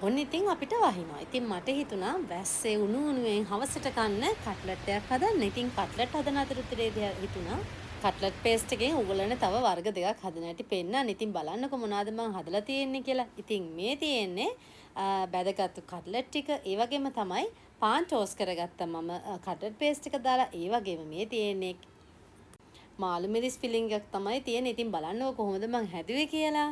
ඔන්න ඉතින් අපිට වහිනවා. ඉතින් මට හිතුණා වැස්සේ උණු උණුවෙන් හවසට කන්න කට්ලට් එකක් හදන්න. ඉතින් කට්ලට් හදන අතරතුරේදී හිතුණා කට්ලට් පේස්ට් එකෙන් උගලන තව වර්ග දෙකක් හදන හැටි පෙන්නන්න. ඉතින් බලන්නකො මොනවද මම හදලා තියෙන්නේ කියලා. ඉතින් මේ තියෙන්නේ බැදගත්තු කට්ලට් ටික. ඒ වගේම තමයි පාන් ටෝස් කරගත්තා මම කට්ලට් පේස්ට් එක දාලා. ඒ වගේම මේ තියෙන්නේ මාළු මිරිස් ෆිලිං එකක් තමයි තියෙන්නේ. ඉතින් බලන්නකො කොහොමද මම හැදුවේ කියලා.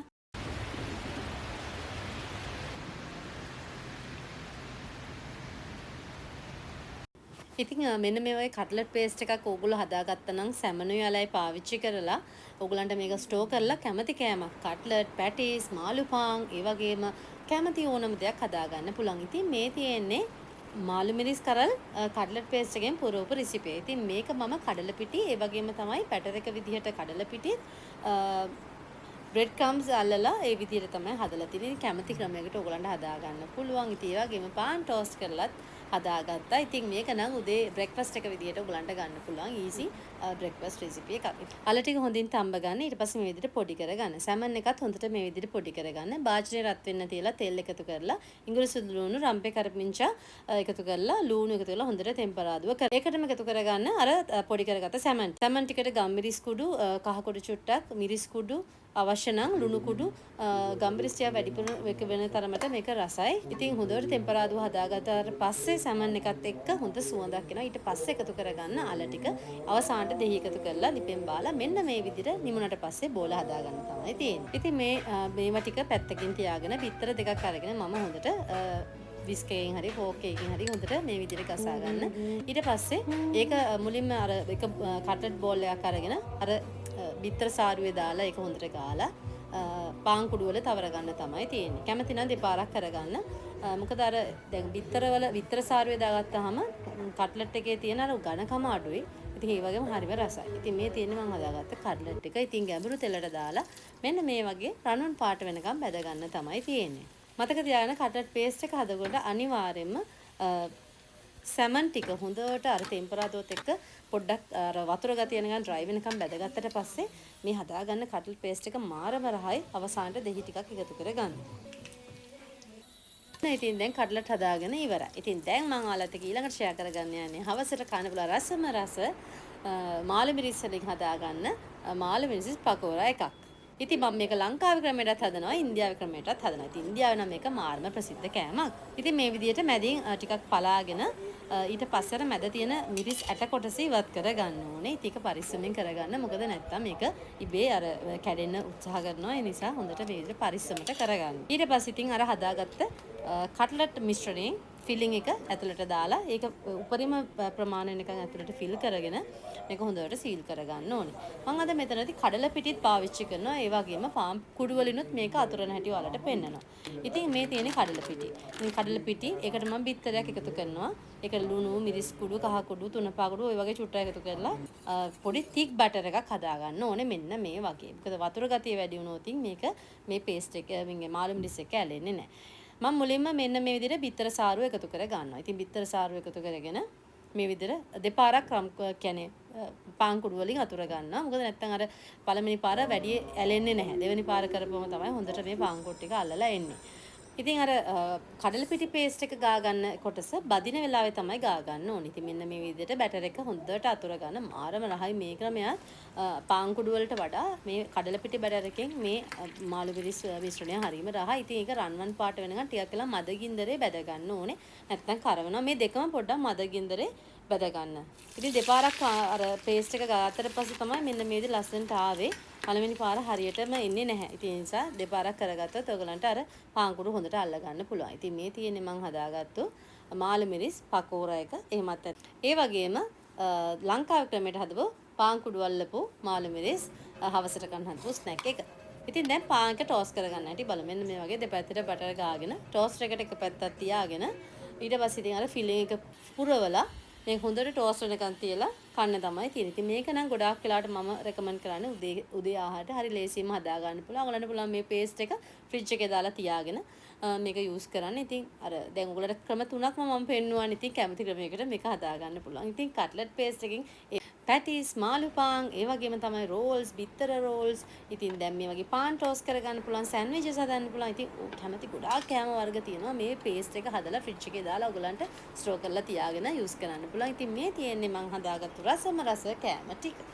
ඉතින් මෙන්න මේ වගේ කට්ලට් පේස්ට් එකක් ඕගොල්ලෝ හදාගත්තා නම් සැමනුයි අලයි පාවිච්චි කරලා ඕගොල්ලන්ට මේක ස්ටෝර් කරලා කැමති කෑමක් කට්ලට්, පැටිස්, මාළු පාන්, ඒ වගේම කැමති ඕනම දෙයක් හදාගන්න පුළුවන්. ඉතින් මේ තියෙන්නේ මාළු මිරිස් කරල් කට්ලට් පේස්ට් එකෙන් පුරවපු රෙසිපි. ඉතින් මේක මම කඩලපිටි ඒ වගේම තමයි පැටර් එක විදිහට කඩලපිටි බ්‍රෙඩ් ක්‍රම්ස් අල්ලලා ඒ විදිහට තමයි හදලා තියෙන්නේ. කැමති ක්‍රමයකට ඕගලන්ට හදා ගන්න පුළුවන්. ඉතින් ඒ වගේම පාන් ටෝස්ට් කරලත් හදාගත්තා. ඉතින් මේක නම් උදේ බ්‍රෙක්ෆාස්ට් එක විදිහට ඕගලන්ට ගන්න පුළුවන්. ඊසි බ්‍රෙක්ෆාස්ට් රෙසිපි එකක්. අල ටික හොඳින් තඹ ගන්න. ඊට පස්සේ මේ විදිහට පොඩි කරගන්න. සැමන් එකත් හොඳට මේ විදිහට පොඩි කරගන්න. භාජනය රත් වෙන්න තියලා තෙල් එකතු කරලා ඉඟුරු සුදු ලුණු රම්පේ කරපිංචා එකතු කරලා ලුණු එකතු කරලා හොඳට ටෙම්පරාදුව කර. ඒකටම එකතු කරගන්න අර පොඩි කරගත්ත සැමන්. සැමන් ටිකට ගම්මිරිස් කුඩු, කහ කුඩු චුට්ටක්, මිරිස් කුඩු අවශ්‍ය නම් ලුණු කුඩු ගම්මිරිස් ටික වැඩිපුර වෙන තරමට මේක රසයි. ඉතින් හොඳට ටෙම්පරාදුව හදාගත්තාට පස්සේ සැමන් එකත් එක්ක හොඳ සුවඳක් එනවා. ඊට පස්සේ එකතු කරගන්න අල ටික. අවසානට දෙහි එකතු කරලා ලිපෙන් බාලා මෙන්න මේ විදිහට නිමුණට පස්සේ බෝල හදාගන්න තමයි තියෙන්නේ. ඉතින් මේවා ටික පැත්තකින් තියාගෙන බිත්තර දෙකක් අරගෙන මම හොඳට විස්කයෙන් හරි ෆෝක් එකකින් හරි හොඳට මේ විදිහට කසා ගන්න. ඊට පස්සේ ඒක මුලින්ම අර එක කට්ලට් බෝල් එකක් අරගෙන අර බිත්තර සාරුවේ දාලා ඒක හොඳට ගාලා පාන් කුඩු වල තවර ගන්න තමයි තියෙන්නේ. කැමති නම් දෙපාරක් කරගන්න. මොකද අර දැන් බිත්තර සාරුවේ දාගත්තාම කට්ලට් එකේ තියෙන අර ඝනකම අඩුයි. ඉතින් ඒ වගේම හරිම රසයි. ඉතින් මේ තියෙන්නේ මම හදාගත්ත කට්ලට් එක. ඉතින් ගැඹුරු තෙලට දාලා මෙන්න මේ වගේ රණුන් පාට වෙනකම් බැද ගන්න තමයි තියෙන්නේ. මතක තියාගන්න කට්ලට් පේස්ට් එක හදනකොට අනිවාර්යයෙන්ම සැමන් ටික හොඳට අර ටෙම්පරාදුවත් එක්ක පොඩ්ඩක් අර වතුර ගතිය යනකම් ඩ්‍රයි වෙනකම් බැදගත්තට පස්සේ මේ හදාගන්න කට්ලට් පේස්ට් එක මාරම රහයි. අවසානට දෙහි ටිකක් එකතු කරගන්න. ඉතින් දැන් කට්ලට් හදාගෙන ඉවරයි. ඉතින් දැන් මම ඔයාලට ඊළඟට ෂෙයා කරගන්න යන්නේ හවසට කන්න පුළුවන් රසම රස මාළු මිරිස් වලින් හදාගන්න මාළු මිරිස් පකෝරා එකක්. ඉතින් මම මේක ලංකාවේ ක්‍රමයටත් හදනවා ඉන්දියාවේ ක්‍රමයටත් හදනවා. ඉතින් ඉන්දියාවේ නම් මේක මාර්ම ප්‍රසිද්ධ කෑමක්. ඉතින් මේ විදිහට මැදින් ටිකක් පලාගෙන ඊට පස්සේ මැද තියෙන මිරිස් ඇට කොටස ඉවත් කරගන්න ඕනේ. ඉතින් ඒක පරිස්සමෙන් කරගන්න. මොකද නැත්තම් මේක ඉබේ අර කැඩෙන්න උත්සාහ කරනවා. ඒ නිසා හොඳට මේ විදිහට පරිස්සමට කරගන්න. ඊට පස්සේ ඉතින් අර හදාගත්ත කට්ලට් මිශ්‍රණයෙන් ෆිලිං එක ඇතුළට දාලා ඒක උපරිම ප්‍රමාණය නිකන් ඇතුළට ෆිල් කරගෙන මේක හොඳට සීල් කරගන්න ඕනේ. මම අද මෙතනදී කඩල පිටිත් පාවිච්චි කරනවා. ඒ වගේම පාන් කුඩු වලිනුත් මේක අතුරන හැටි ඔයාලට පෙන්නනවා. ඉතින් මේ තියෙන්නේ කඩල පිටි. මේ කඩල පිටි ඒකට මම බිත්තරයක් එකතු කරනවා. ඒක ලුණු, මිරිස් කුඩු, කහ කුඩු, තුනපා කුඩු ඔය වගේ චුට්ටක් එකතු කරලා පොඩි තික් බටර් එකක් හදාගන්න ඕනේ මෙන්න මේ වගේ. මොකද වතුර ගතිය වැඩි වුණොත් මේක මේ පේස්ට් එක මාළු මිරිස් එක ඇලෙන්නේ නැහැ. මම මුලින්ම මෙන්න මේ විදිහට බිත්තර සාරුව එකතු කර ගන්නවා. ඉතින් බිත්තර සාරුව එකතු කරගෙන මේ විදිහට දෙපාරක් කියන්නේ පාන් කුඩු වලින් අතුර ගන්නවා. මොකද නැත්තම් අර පළවෙනි පාර වැඩි ඇලෙන්නේ නැහැ. දෙවෙනි පාර කරපුවම තමයි හොඳට මේ පාන් කුඩු ටික අල්ලලා එන්නේ. ඉතින් අර කඩල පිටි පේස්ට් එක ගා ගන්න කොටස බදින වෙලාවේ තමයි ගා ගන්න ඕනේ. ඉතින් මෙන්න මේ විදිහට බැටර් එක හොඳට අතුර ගන්න මාරම රහයි මේ ක්‍රමයක්. පාන් කුඩු වලට වඩා මේ කඩල පිටි බැටර් එකෙන් මේ මාළු මිරිස් මිශ්‍රණය හරීම රහයි. ඉතින් ඒක රන්වන් පාට වෙනකන් ටිකක් වෙලා මද ගින්දරේ බැද ගන්න ඕනේ. නැත්නම් කරවනවා. මේ දෙකම පොඩ්ඩක් මද ගින්දරේ බැද ගන්න. ඉතින් දෙපාරක් අර පේස්ට් එක ගාතර පස්සේ තමයි මෙන්න මේ විදිහ ලස්සනට ආවේ. පළවෙනි පාර හරියටම එන්නේ නැහැ. ඉතින් ඒ නිසා දෙපාරක් කරගත්තොත් ඔයගලන්ට අර පාන් කුඩු හොඳට අල්ල ගන්න පුළුවන්. ඉතින් මේ තියෙන්නේ මම හදාගත්තු මාළු මිරිස් පකෝරා එක. එහෙමත් ඒ වගේම ලංකාවේ ක්‍රමයට හදපු පාන් කුඩු අල්ලපු මාළු මිරිස් හවසට කන්න හදපු ස්නැක් එක. ඉතින් දැන් පාන් එක ටෝස් කරගන්න හැටි බලමු. මෙන්න මේ වගේ දෙපැත්තට බටර් ගාගෙන ටෝස්ටර් එකට එක පැත්තක් තියාගෙන ඊට පස්සේ ඉතින් අර ෆිලිං එක පුරවලා මේ හොඳට ටෝස්ට් වෙනකන් තියලා කන්න තමයි තියෙන්නේ. ඉතින් මේක නම් ගොඩාක් වෙලාවට මම රෙකමන්ඩ් කරන්නේ උදේ ආහාරයට හරි ලේසියෙන්ම හදා ගන්න පුළුවන්. ඔයාලන්ට පුළුවන් මේ පේස්ට් එක ෆ්‍රිජ් එකේ දාලා තියාගෙන මේක යූස් කරන්න. ඉතින් අර දැන් ඔයගලට ක්‍රම තුනක්ම මම පෙන්නුවානේ. ඉතින් කැමති ක්‍රමයකට මේක හදා ගන්න පුළුවන්. ඉතින් කට්ලට් පේස්ට් එකකින් පැටිස් මාළු පාන් ඒ වගේම තමයි රෝල්ස් බිත්තර රෝල්ස් ඉතින් දැන් මේ වගේ පාන් ටෝස් කරගන්න පුළුවන් සෑන්ඩ්විචස් හදන්න පුළුවන් ඉතින් කැමති ගොඩාක් කෑම වර්ග තියෙනවා මේ පේස්ට් එක හදලා ෆ්‍රිජ් එකේ දාලා ඔයගලන්ට ස්ටෝර් කරලා තියාගෙන යූස් කරන්න පුළුවන් ඉතින් මේ තියෙන්නේ මම හදාගත්තු රසම රස කෑම ටික